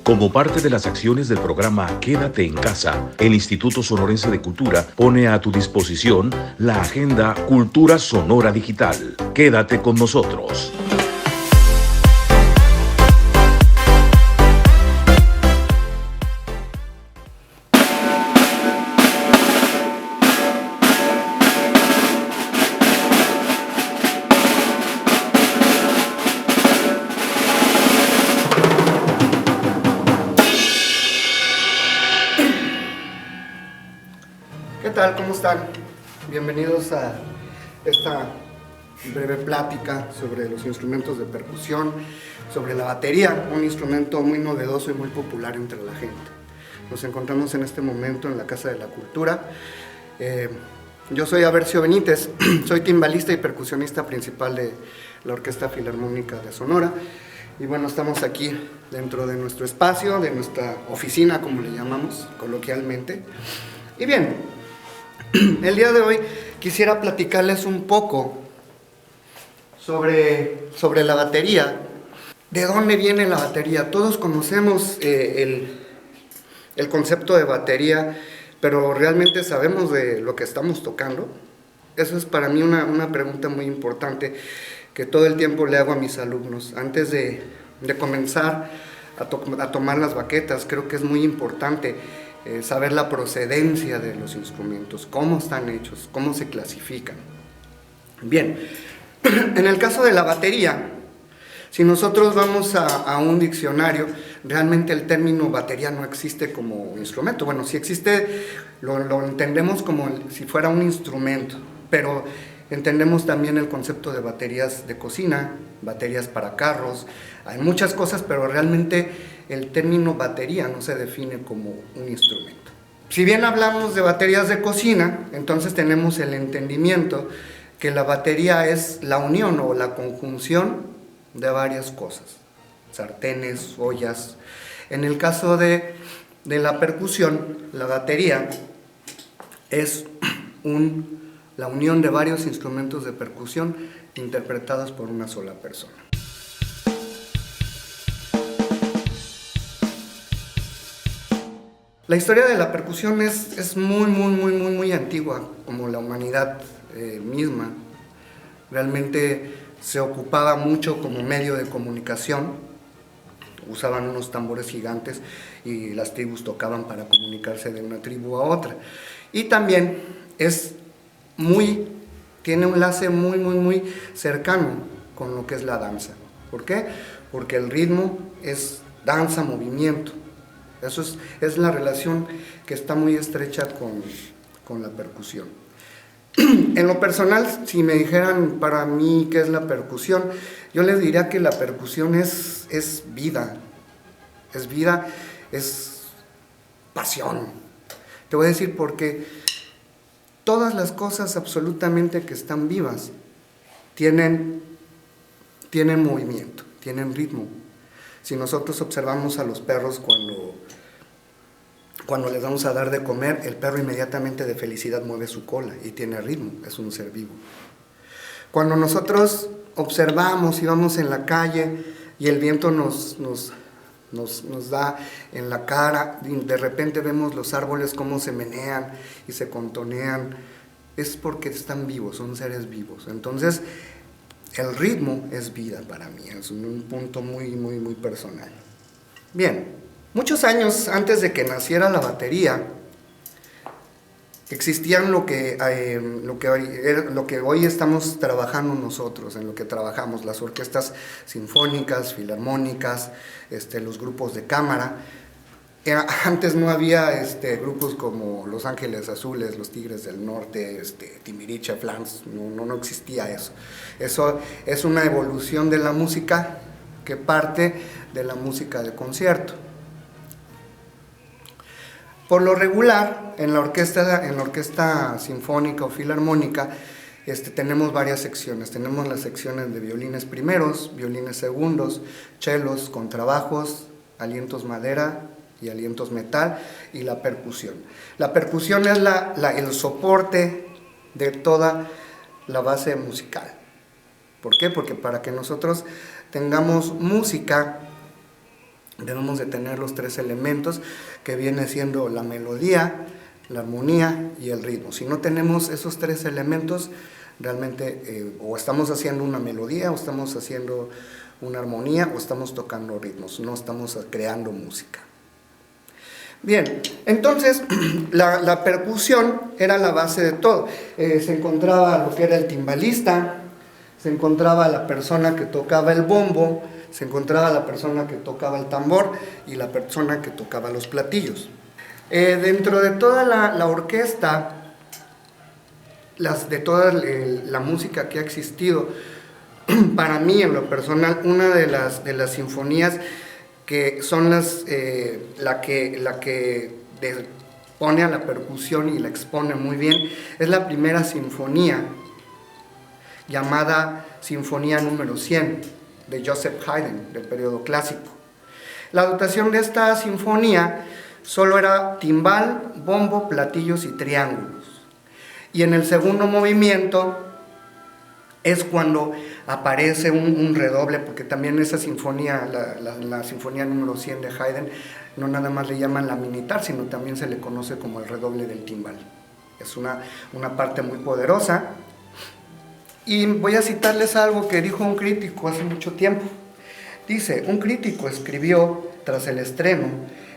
Como parte de las acciones del programa Quédate en Casa, el Instituto Sonorense de Cultura pone a tu disposición la agenda Cultura Sonora Digital. Quédate con nosotros. ¿Qué tal? ¿Cómo están? Bienvenidos a esta breve plática sobre los instrumentos de percusión, sobre la batería, un instrumento muy novedoso y muy popular entre la gente. Nos encontramos en este momento en la Casa de la Cultura. Yo soy Avercio Benítez, soy timbalista y percusionista principal de la Orquesta Filarmónica de Sonora. Y bueno, estamos aquí dentro de nuestro espacio, de nuestra oficina, como le llamamos coloquialmente. Y bien, el día de hoy quisiera platicarles un poco sobre la batería. ¿De dónde viene la batería? Todos conocemos el concepto de batería, pero ¿realmente sabemos de lo que estamos tocando? Eso es para mí una pregunta muy importante que todo el tiempo le hago a mis alumnos. Antes de comenzar a tomar las baquetas, creo que es muy importante saber la procedencia de los instrumentos, cómo están hechos, cómo se clasifican. Bien, en el caso de la batería, si nosotros vamos a un diccionario, realmente el término batería no existe como instrumento. Bueno, si existe, lo entendemos como si fuera un instrumento, pero entendemos también el concepto de baterías de cocina, baterías para carros. Hay muchas cosas, pero realmente el término batería no se define como un instrumento. Si bien hablamos de baterías de cocina, entonces tenemos el entendimiento que la batería es la unión o la conjunción de varias cosas, sartenes, ollas. En el caso de la percusión, la batería es la unión de varios instrumentos de percusión interpretados por una sola persona. La historia de la percusión es muy antigua, como la humanidad misma. Realmente se ocupaba mucho como medio de comunicación. Usaban unos tambores gigantes y las tribus tocaban para comunicarse de una tribu a otra. Y también tiene un enlace muy cercano con lo que es la danza. ¿Por qué? Porque el ritmo es danza, movimiento. Eso es la relación que está muy estrecha con la percusión. En lo personal, si me dijeran para mí qué es la percusión, yo les diría que la percusión es vida, es pasión. Te voy a decir porque todas las cosas absolutamente que están vivas tienen movimiento, tienen ritmo. Si nosotros observamos a los perros cuando les vamos a dar de comer, el perro inmediatamente de felicidad mueve su cola y tiene ritmo, es un ser vivo. Cuando nosotros observamos y vamos en la calle y el viento nos da en la cara, y de repente vemos los árboles cómo se menean y se contonean, es porque están vivos, son seres vivos. Entonces, el ritmo es vida para mí, es un punto muy personal. Bien, muchos años antes de que naciera la batería, existían lo que hoy estamos trabajando nosotros, en lo que trabajamos, las orquestas sinfónicas, filarmónicas, los grupos de cámara. Antes no había grupos como Los Ángeles Azules, Los Tigres del Norte, Timbiriche, Flans, no existía eso. Eso es una evolución de la música que parte de la música de concierto. Por lo regular, en la orquesta sinfónica o filarmónica, tenemos varias secciones. Tenemos las secciones de violines primeros, violines segundos, chelos, contrabajos, alientos madera y alientos metal, y la percusión. La percusión es el soporte de toda la base musical. ¿Por qué? Porque para que nosotros tengamos música debemos de tener los tres elementos que viene siendo la melodía, la armonía y el ritmo. Si no tenemos esos tres elementos, realmente o estamos haciendo una melodía, o estamos haciendo una armonía, o estamos tocando ritmos, no estamos creando música. Bien, entonces la percusión era la base de todo. Se encontraba lo que era el timbalista, se encontraba la persona que tocaba el bombo, se encontraba la persona que tocaba el tambor y la persona que tocaba los platillos. Dentro de toda la orquesta, de toda la música que ha existido, para mí en lo personal, una de las sinfonías que son la que pone a la percusión y la expone muy bien, es la primera sinfonía, llamada Sinfonía número 100, de Joseph Haydn, del periodo clásico. La dotación de esta sinfonía solo era timbal, bombo, platillos y triángulos. Y en el segundo movimiento es cuando aparece un redoble, porque también esa sinfonía, la sinfonía número 100 de Haydn, no nada más le llaman la militar, sino también se le conoce como el redoble del timbal. Es una parte muy poderosa. Y voy a citarles algo que dijo un crítico hace mucho tiempo. Dice, un crítico escribió, tras el estreno,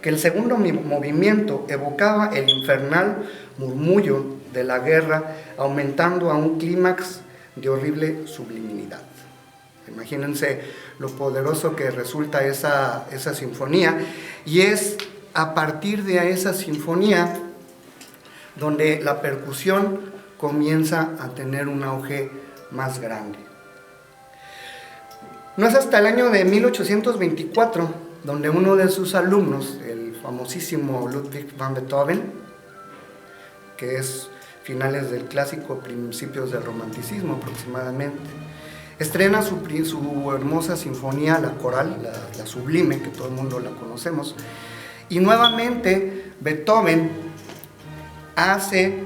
que el segundo movimiento evocaba el infernal murmullo de la guerra, aumentando a un clímax de horrible sublimidad. Imagínense lo poderoso que resulta esa sinfonía, y es a partir de esa sinfonía donde la percusión comienza a tener un auge más grande. No es hasta el año de 1824 donde uno de sus alumnos, el famosísimo Ludwig van Beethoven, que es finales del clásico, principios del romanticismo aproximadamente, estrena su hermosa sinfonía, la coral, la sublime, que todo el mundo la conocemos, y nuevamente Beethoven hace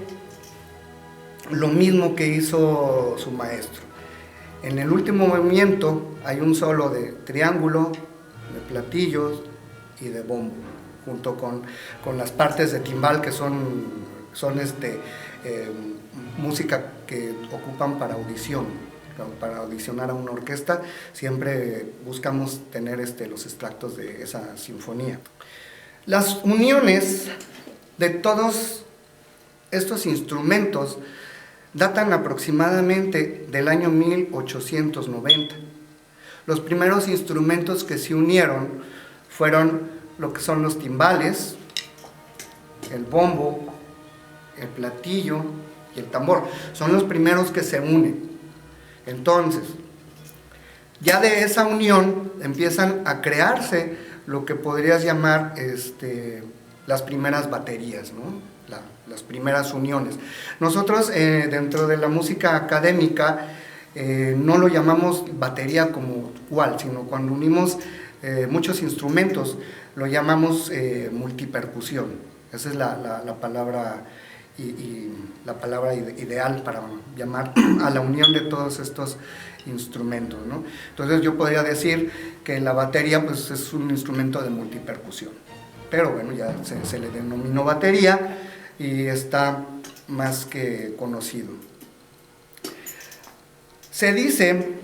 lo mismo que hizo su maestro. En el último movimiento hay un solo de triángulo, de platillos y de bombo, junto con las partes de timbal, que son música que ocupan para audición. Para audicionar a una orquesta siempre buscamos tener los extractos de esa sinfonía. Las uniones de todos estos instrumentos datan aproximadamente del año 1890. Los primeros instrumentos que se unieron fueron lo que son los timbales, el bombo, el platillo y el tambor. Son los primeros que se unen. Entonces, ya de esa unión empiezan a crearse lo que podrías llamar las primeras baterías, ¿no? Las primeras uniones. Nosotros dentro de la música académica no lo llamamos batería como cual, sino cuando unimos muchos instrumentos lo llamamos multipercusión. Esa es la palabra y la palabra ideal para llamar a la unión de todos estos instrumentos, ¿no? Entonces yo podría decir que la batería pues es un instrumento de multipercusión, pero bueno, ya se le denominó batería y está más que conocido. Se dice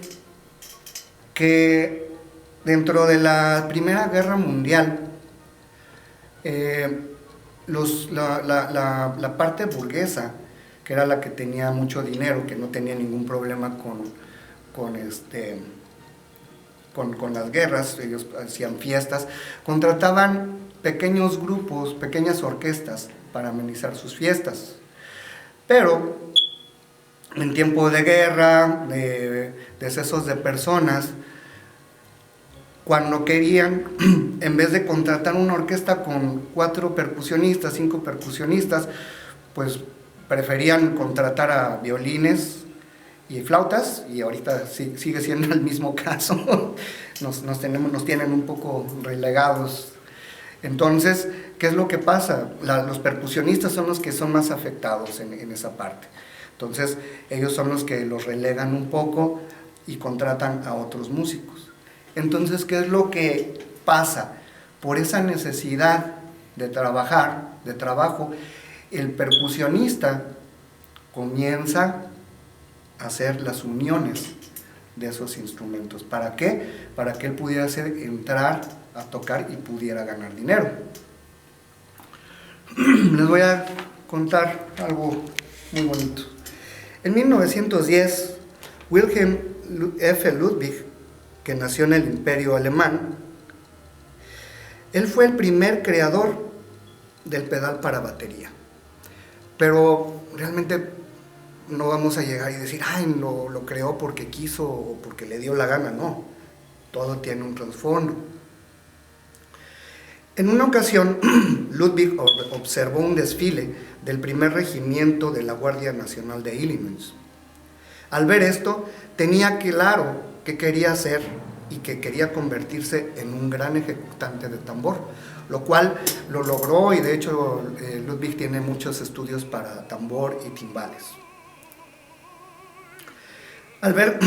que dentro de la Primera Guerra Mundial la parte burguesa, que era la que tenía mucho dinero, que no tenía ningún problema con las guerras, ellos hacían fiestas, contrataban pequeños grupos, pequeñas orquestas para amenizar sus fiestas. Pero en tiempo de guerra, de decesos de personas, cuando querían, en vez de contratar una orquesta con 4 percusionistas, 5 percusionistas, pues preferían contratar a violines y flautas, y ahorita sigue siendo el mismo caso. Nos tienen un poco relegados. Entonces, ¿qué es lo que pasa? Los percusionistas son los que son más afectados en esa parte. Entonces, ellos son los que los relegan un poco y contratan a otros músicos. Entonces, ¿qué es lo que pasa? por esa necesidad de trabajo, el percusionista comienza a hacer las uniones de esos instrumentos. ¿Para qué? Para que él pudiera entrar a tocar y pudiera ganar dinero. Les voy a contar algo muy bonito. En 1910, Wilhelm F. Ludwig, que nació en el Imperio Alemán, él fue el primer creador del pedal para batería. Pero realmente no vamos a llegar y decir, ay, lo creó porque quiso o porque le dio la gana, no. Todo tiene un trasfondo. En una ocasión, Ludwig observó un desfile del primer regimiento de la Guardia Nacional de Illinois. Al ver esto, tenía claro que quería hacer y que quería convertirse en un gran ejecutante de tambor, lo cual lo logró, y de hecho Ludwig tiene muchos estudios para tambor y timbales. Al ver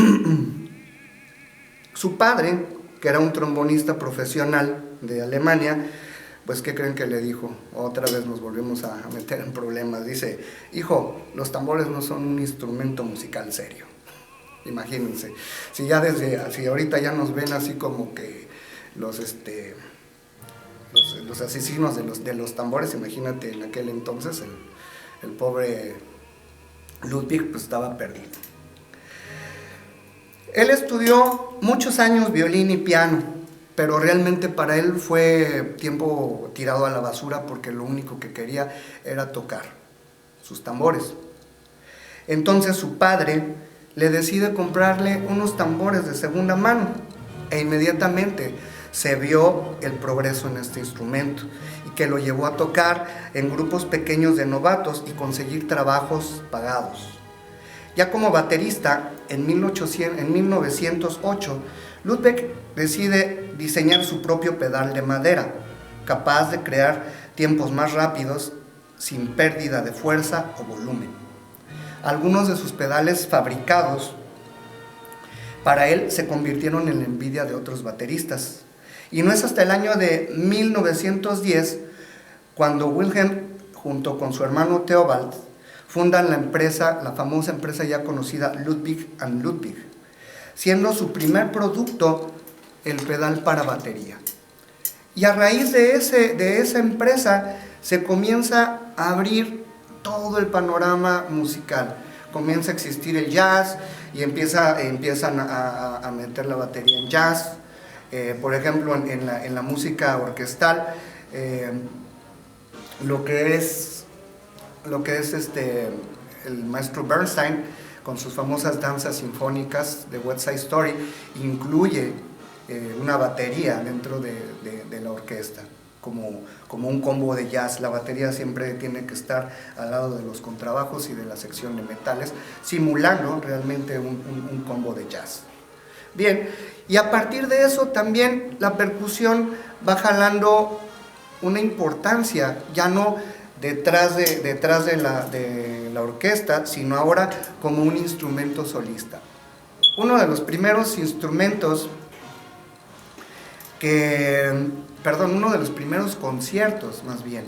su padre, que era un trombonista profesional de Alemania, pues ¿qué creen que le dijo? Otra vez nos volvemos a meter en problemas. Dice, hijo, los tambores no son un instrumento musical serio. Imagínense, si ahorita ya nos ven así como que los asesinos de los tambores, imagínate en aquel entonces el pobre Ludwig pues estaba perdido. Él estudió muchos años violín y piano, pero realmente para él fue tiempo tirado a la basura porque lo único que quería era tocar sus tambores. Entonces su padre le decide comprarle unos tambores de segunda mano e inmediatamente se vio el progreso en este instrumento y que lo llevó a tocar en grupos pequeños de novatos y conseguir trabajos pagados. Ya como baterista, en 1908, Ludwig decide diseñar su propio pedal de madera, capaz de crear tiempos más rápidos sin pérdida de fuerza o volumen. Algunos de sus pedales fabricados para él se convirtieron en la envidia de otros bateristas. Y no es hasta el año de 1910 cuando Wilhelm, junto con su hermano Theobald, fundan la famosa empresa ya conocida Ludwig & Ludwig, siendo su primer producto el pedal para batería. Y a raíz de esa empresa se comienza a abrir todo el panorama musical. Comienza a existir el jazz y empiezan a meter la batería en jazz. Por ejemplo, en la música orquestal, lo que es el maestro Bernstein, con sus famosas danzas sinfónicas de West Side Story, incluye una batería dentro de la orquesta, como un combo de jazz. La batería siempre tiene que estar al lado de los contrabajos y de la sección de metales, simulando realmente un combo de jazz. Bien, y a partir de eso también la percusión va jalando una importancia, ya no detrás de la orquesta, sino ahora como un instrumento solista. Uno de los primeros conciertos más bien,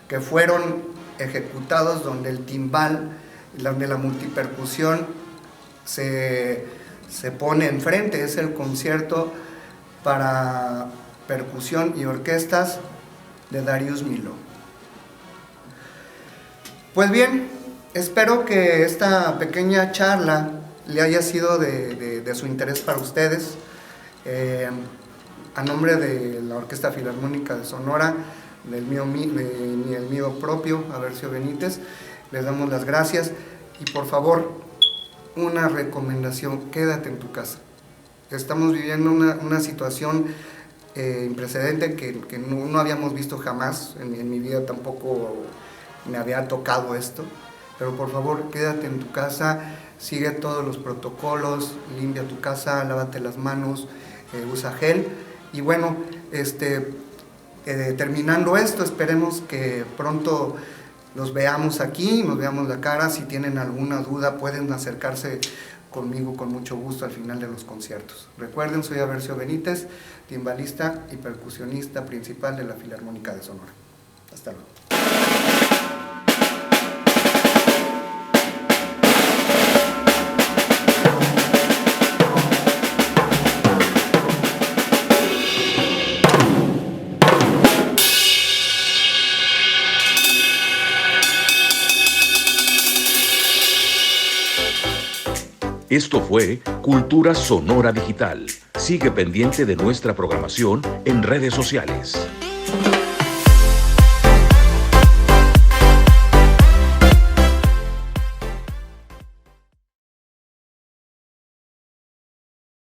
que fueron ejecutados donde el timbal, donde la multipercusión se pone enfrente, es el concierto para percusión y orquestas de Darius Milhaud. Pues bien, espero que esta pequeña charla le haya sido de su interés para ustedes. A nombre de la Orquesta Filarmónica de Sonora, del mío propio, Avercio Benítez, les damos las gracias y por favor, una recomendación: quédate en tu casa. Estamos viviendo una situación imprecedente que no habíamos visto jamás, en mi vida tampoco me había tocado esto, pero por favor quédate en tu casa, sigue todos los protocolos, limpia tu casa, lávate las manos, usa gel. Y bueno, terminando esto, esperemos que pronto los veamos aquí, nos veamos la cara. Si tienen alguna duda pueden acercarse conmigo con mucho gusto al final de los conciertos. Recuerden, soy Aversio Benítez, timbalista y percusionista principal de la Filarmónica de Sonora. Hasta luego. Esto fue Cultura Sonora Digital. Sigue pendiente de nuestra programación en redes sociales.